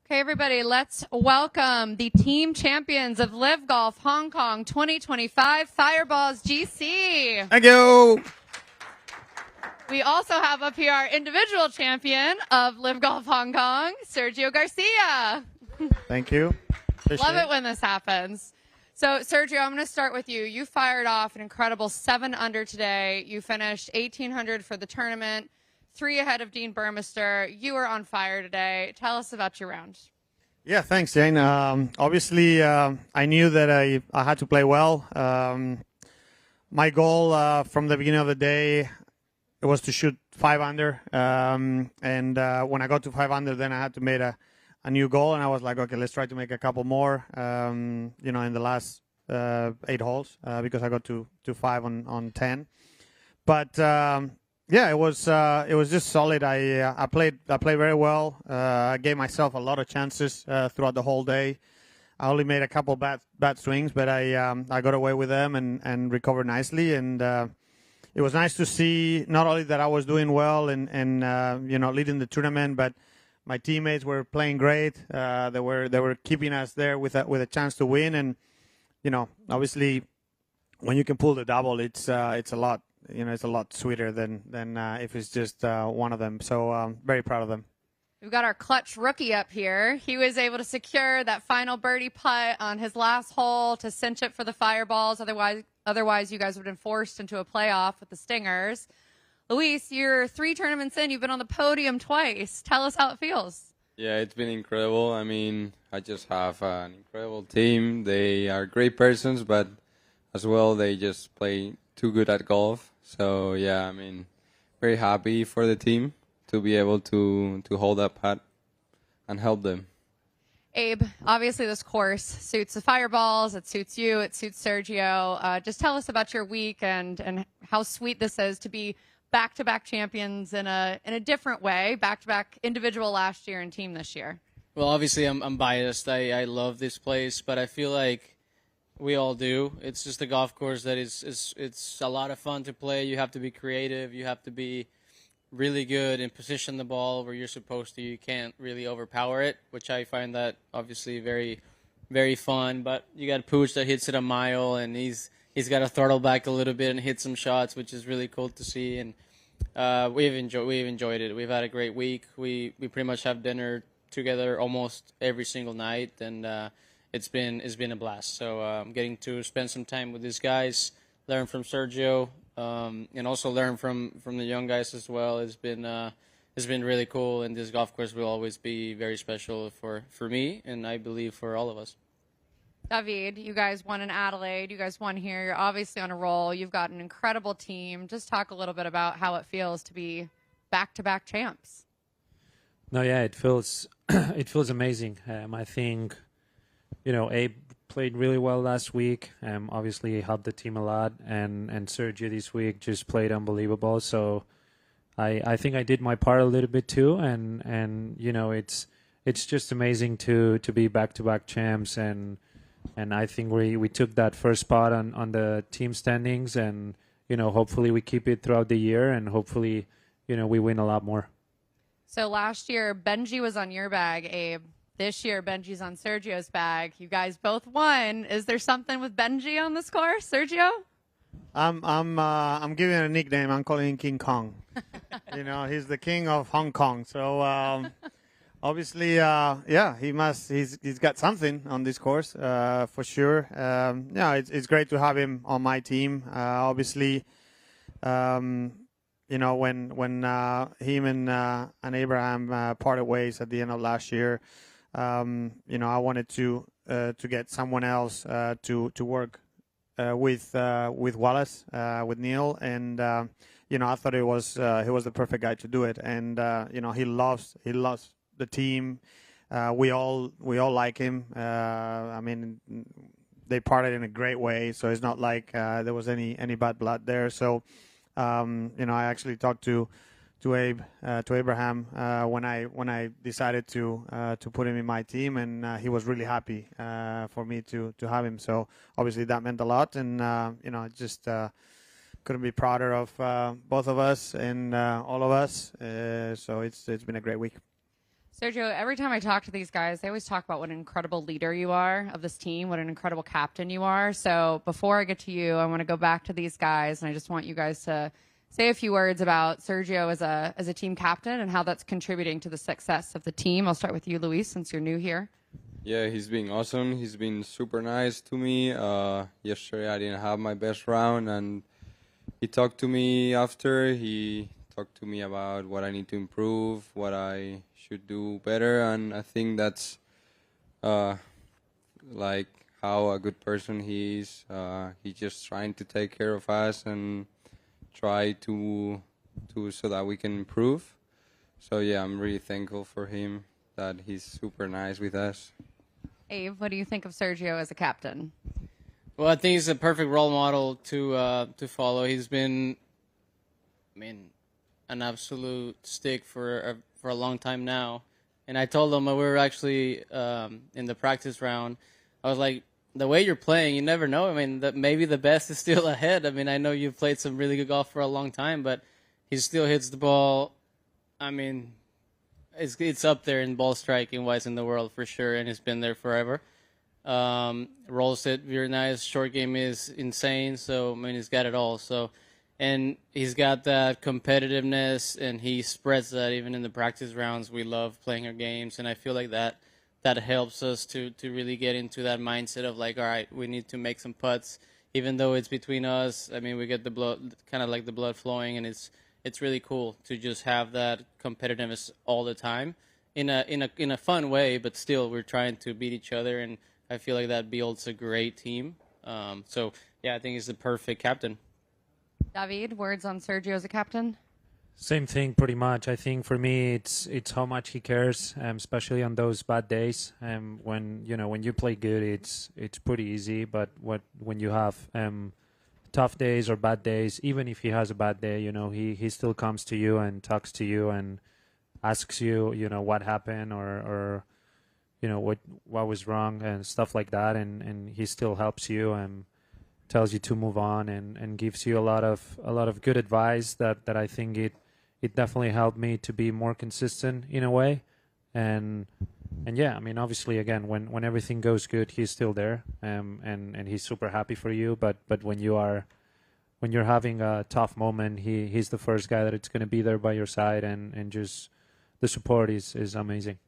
Okay, everybody, let's welcome the team champions of LIV Golf Hong Kong 2025 Fireballs GC. Thank you. We also have up here our individual champion of LIV Golf Hong Kong, Sergio Garcia. Thank you. Love it when this happens. So, Sergio, I'm going to start with you. You fired off an incredible 7 under today. You finished 1,800 for the tournament, 3 ahead of Dean Burmester. You were on fire today. Tell us about your round. Yeah, thanks, Jane. Obviously, I knew that I had to play well. My goal from the beginning of the day, it was to shoot 5 under. And when I got to 5 under, then I had to make a new goal. And I was like, okay, let's try to make a couple more, in the last 8 holes because I got to 5 on 10. But yeah, it was just solid. I played very well. I gave myself a lot of chances throughout the whole day. I only made a couple bad swings, but I got away with them and recovered nicely. And it was nice to see not only that I was doing well and leading the tournament, but my teammates were playing great. They were keeping us there with a chance to win. And obviously, when you can pull the double, it's a lot. It's a lot sweeter than if it's just one of them. So very proud of them. We've got our clutch rookie up here. He was able to secure that final birdie putt on his last hole to cinch it for the Fireballs. Otherwise, you guys would have been forced into a playoff with the Stingers. Luis, you're 3 tournaments in. You've been on the podium twice. Tell us how it feels. Yeah, it's been incredible. I mean, I just have an incredible team. They are great persons, but as well, they just play too good at golf. So, yeah, I mean, very happy for the team to be able to hold that putt and help them. Abe, obviously this course suits the Fireballs. It suits you. It suits Sergio. Just tell us about your week and how sweet this is to be back-to-back champions in a different way, back-to-back individual last year and team this year. Well, obviously I'm biased. I love this place, but I feel like we all do. It's just a golf course that it's a lot of fun to play. You have to be creative. You have to be really good and position the ball where you're supposed to. You can't really overpower it, which I find that obviously very, very fun. But you got Pooch that hits it a mile, and he's got to throttle back a little bit and hit some shots, which is really cool to see. And we've enjoyed it. We've had a great week. We pretty much have dinner together almost every single night, and it's been a blast. So I'm getting to spend some time with these guys, learn from Sergio, and also learn from the young guys as well. It's been really cool, and this golf course will always be very special for me, and I believe for all of us. David, you guys won in Adelaide. You guys won here. You're obviously on a roll. You've got an incredible team. Just talk a little bit about how it feels to be back-to-back champs. No, yeah, it feels amazing. I think, Abe played really well last week. Obviously, he helped the team a lot, and Sergio this week just played unbelievable. So I think I did my part a little bit too, and it's just amazing to be back-to-back champs, and I think we took that first spot on the team standings, and hopefully we keep it throughout the year, and hopefully we win a lot more. So last year Benji was on your bag, Abe. This year Benji's on Sergio's bag. You guys both won. Is there something with Benji on this course, Sergio? I'm giving him a nickname. I'm calling him King Kong. He's the king of Hong Kong. So obviously, he's got something on this course for sure. It's great to have him on my team. Obviously, when him and Abraham parted ways at the end of last year, I wanted to get someone else to work with Wallace, with Neil, and I thought he was the perfect guy to do it. And he loves the team. We all like him. I mean, they parted in a great way, so it's not like there was any bad blood there. So I actually talked to Abraham when I decided to put him in my team, and he was really happy for me to have him. So obviously that meant a lot, and just couldn't be prouder of both of us and all of us. So it's been a great week. Sergio, every time I talk to these guys, they always talk about what an incredible leader you are of this team, what an incredible captain you are. So before I get to you, I want to go back to these guys, and I just want you guys to say a few words about Sergio as a team captain and how that's contributing to the success of the team. I'll start with you, Luis, since you're new here. Yeah, he's been awesome. He's been super nice to me. Yesterday I didn't have my best round, and he talked to me after. He talked to me about what I need to improve, what I should do better, and I think that's like how a good person he is. He's just trying to take care of us and try to so that we can improve. So yeah, I'm really thankful for him that he's super nice with us. Abe, what do you think of Sergio as a captain? Well, I think he's a perfect role model to follow. He's been, I mean, an absolute stick for a long time now. And I told him when we were actually in the practice round, I was like, the way you're playing, you never know. I mean, maybe the best is still ahead. I mean, I know you've played some really good golf for a long time, but he still hits the ball. I mean, it's up there in ball striking wise in the world for sure, and it's been there forever. Rolls it very nice. Short game is insane. So I mean, he's got it all. So, and he's got that competitiveness, and he spreads that even in the practice rounds. We love playing our games, and I feel like that helps us to really get into that mindset of like, all right, we need to make some putts, even though it's between us. I mean, we get the blood, kind of like the blood flowing, and it's really cool to just have that competitiveness all the time in a fun way, but still we're trying to beat each other, and I feel like that builds a great team. So yeah, I think he's the perfect captain. David, words on Sergio as a captain? Same thing, pretty much. I think for me, it's how much he cares, especially on those bad days. When you play good, it's pretty easy. But when you have tough days or bad days, even if he has a bad day, he still comes to you and talks to you and asks you, what happened or what was wrong and stuff like that, and he still helps you and tells you to move on and gives you a lot of good advice that I think it definitely helped me to be more consistent in a way. And yeah, I mean, obviously, again, when everything goes good, he's still there, and he's super happy for you. But when you're having a tough moment, he's the first guy that it's going to be there by your side, and just the support is amazing.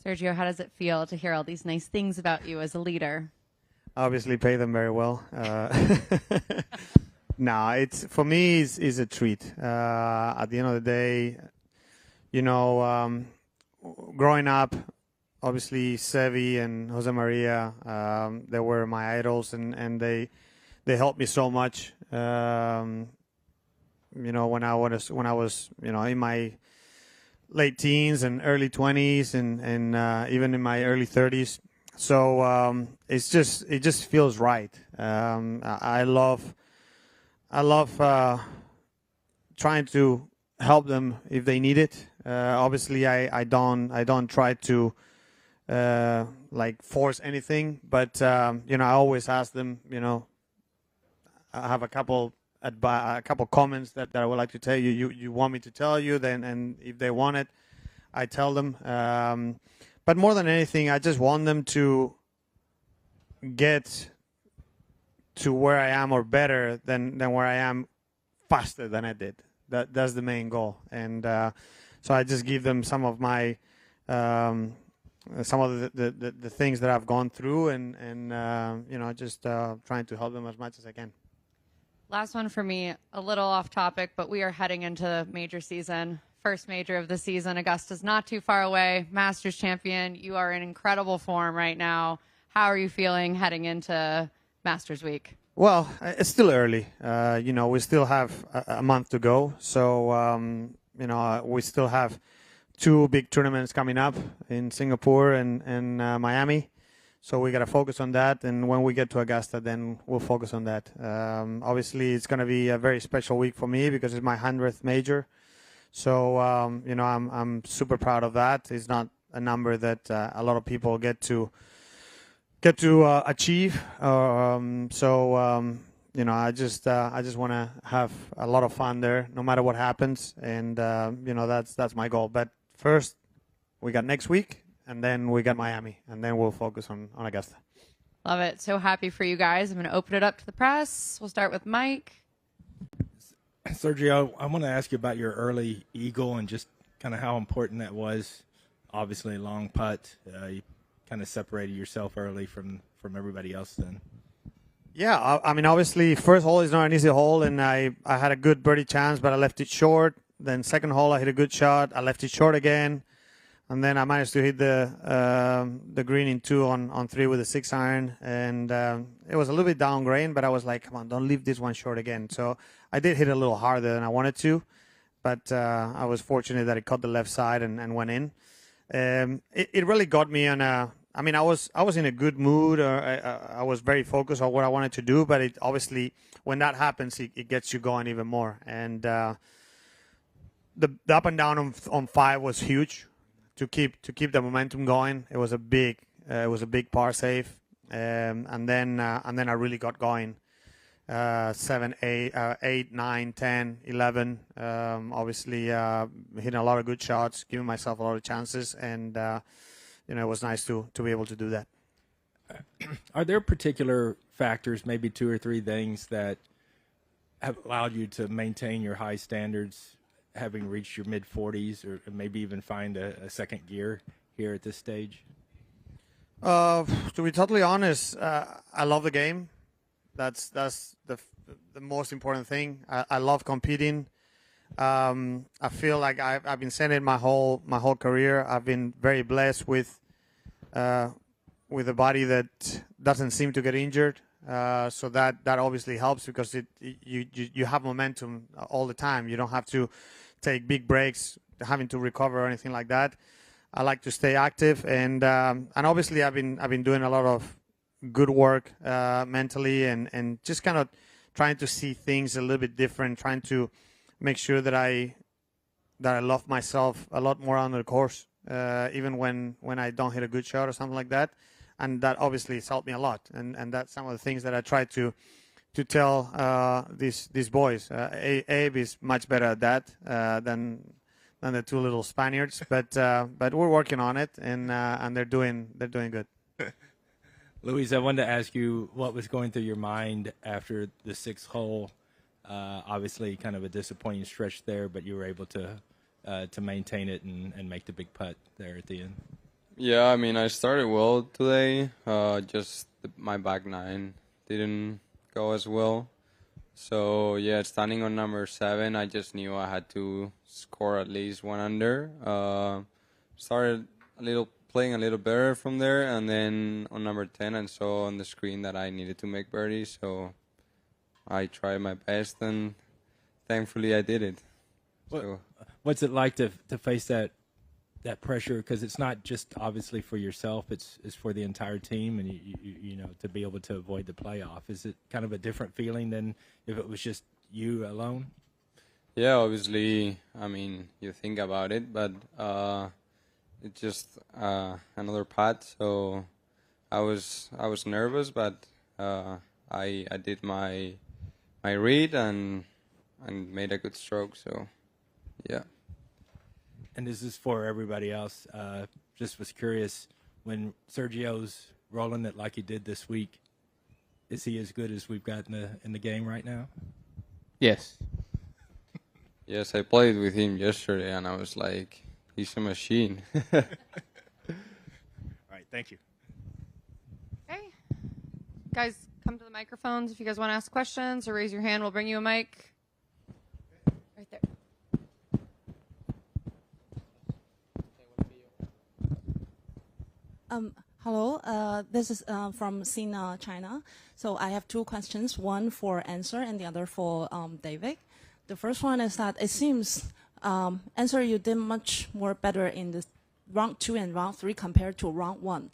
Sergio, how does it feel to hear all these nice things about you as a leader? Obviously pay them very well. No, it's for me is a treat. At the end of the day, growing up, obviously Sevi and Jose Maria, they were my idols, and they helped me so much. When I was in my late teens and early 20s, and even in my early 30s. So it just feels right. I love trying to help them if they need it. Obviously, I don't try to like force anything, but I always ask them. I have a couple comments that I would like to tell you. You want me to tell you, then, and if they want it, I tell them. But more than anything, I just want them to get to where I am or better than where I am faster than I did. That's the main goal. And so I just give them some of my some of the things that I've gone through, and just trying to help them as much as I can. Last one for me, a little off topic, but we are heading into major season. First major of the season. Augusta's not too far away. Masters champion. You are in incredible form right now. How are you feeling heading into Masters week? Well, it's still early. We still have a month to go. So, we still have two big tournaments coming up in Singapore and Miami. So we got to focus on that. And when we get to Augusta, then we'll focus on that. Obviously, it's going to be a very special week for me because it's my 100th major. So, I'm super proud of that. It's not a number that a lot of people get to achieve. I just want to have a lot of fun there, no matter what happens. And, that's my goal. But first, we got next week, and then we got Miami, and then we'll focus on Augusta. Love it. So happy for you guys. I'm going to open it up to the press. We'll start with Mike. Sergio, I want to ask you about your early eagle and just kind of how important that was. Obviously, a long putt. You kind of separated yourself early from everybody else then. Yeah, I mean, obviously, first hole is not an easy hole, and I had a good birdie chance, but I left it short. Then second hole, I hit a good shot. I left it short again, and then I managed to hit the green in 2 on 3 with a 6-iron, and it was a little bit down grain, but I was like, come on, don't leave this one short again. So I did hit a little harder than I wanted to, but I was fortunate that it caught the left side and went in. It really got me on a. I mean, I was in a good mood. I was very focused on what I wanted to do, but it obviously, when that happens, it gets you going even more. And the up and down on 5 was huge to keep the momentum going. It was a big par save, and then I really got going. 7, 8, 9, 10, 11. Obviously, hitting a lot of good shots, giving myself a lot of chances, and it was nice to be able to do that. Are there particular factors, maybe 2 or 3 things that have allowed you to maintain your high standards, having reached your mid-40s, or maybe even find a second gear here at this stage? To be totally honest, I love the game. That's the most important thing. I love competing. I feel like I've been saying it my whole career. I've been very blessed with a body that doesn't seem to get injured. So that obviously helps because you have momentum all the time. You don't have to take big breaks, having to recover or anything like that. I like to stay active, and obviously I've been doing a lot of good work mentally and just kind of trying to see things a little bit different, trying to make sure that I love myself a lot more on the course, even when I don't hit a good shot or something like that. And that obviously has helped me a lot. And that's some of the things that I try to tell these boys. Abe is much better at that than the 2 little Spaniards, but we're working on it, and they're doing good. Luis, I wanted to ask you what was going through your mind after the 6th hole. Obviously, kind of a disappointing stretch there, but you were able to maintain it and make the big putt there at the end. Yeah, I mean, I started well today. Just my back 9 didn't go as well. So yeah, standing on number 7, I just knew I had to score at least 1 under. Started playing a little better from there, and then on number 10, I saw on the screen that I needed to make birdie. So I tried my best, and thankfully I did it. What's it like to face that pressure? Because it's not just obviously for yourself; it's for the entire team, and you know, to be able to avoid the playoff. Is it kind of a different feeling than if it was just you alone? Yeah, obviously. I mean, you think about it, but it's just another putt. So I was nervous, but I did my read and made a good stroke. So yeah. And this is for everybody else. Just was curious, when Sergio's rolling it like he did this week, is he as good as we've got in the game right now? Yes. Yes, I played with him yesterday, and I was like, he's a machine. All right, thank you. Okay. Guys, come to the microphones if you guys want to ask questions, or raise your hand. We'll bring you a mic. Right there. Hello, this is from Sina, China. So I have 2 questions, one for Answer and the other for David. The first one is that it seems, Answer, you did much more better in the round 2 and round 3 compared to round 1.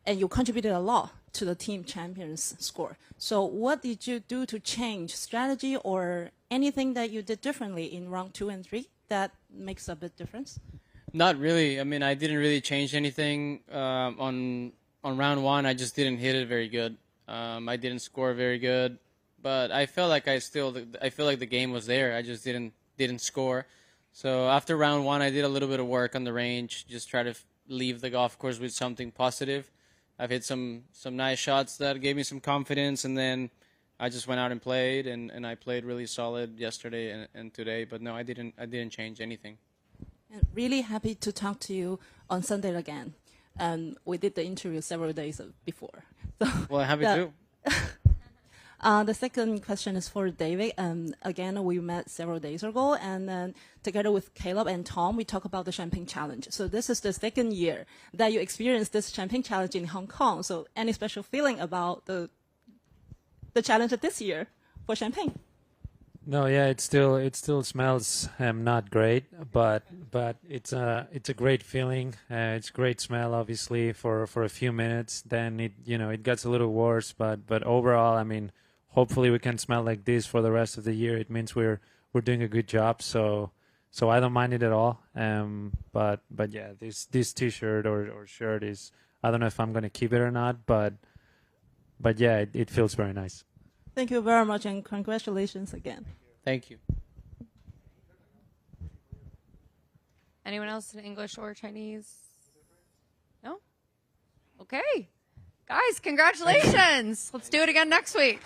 And you contributed a lot to the team champions score. So what did you do to change strategy or anything that you did differently in round 2 and 3 that makes a big difference? Not really. I mean, I didn't really change anything on round 1. I just didn't hit it very good. I didn't score very good, but I felt like I feel like the game was there. I just didn't score. So after round 1, I did a little bit of work on the range, just try to leave the golf course with something positive. I've hit some nice shots that gave me some confidence, and then I just went out and played, and I played really solid yesterday and today. But no, I didn't change anything. And really happy to talk to you on Sunday again. And we did the interview several days before. So Well, happy to. The second question is for David. Again, we met several days ago, and then together with Caleb and Tom, we talked about the Champagne Challenge. So this is the second year that you experienced this Champagne Challenge in Hong Kong. So any special feeling about the challenge this year for Champagne? No, yeah, it still smells not great, but it's a great feeling. It's a great smell, obviously, for a few minutes. Then it gets a little worse, but overall, I mean, hopefully we can smell like this for the rest of the year. It means we're doing a good job. So I don't mind it at all. But yeah, this T-shirt or shirt is, I don't know if I'm gonna keep it or not, but yeah, it feels very nice. Thank you very much, and congratulations again. Thank you. Anyone else in English or Chinese? No? Okay. Guys, congratulations. Let's do it again next week.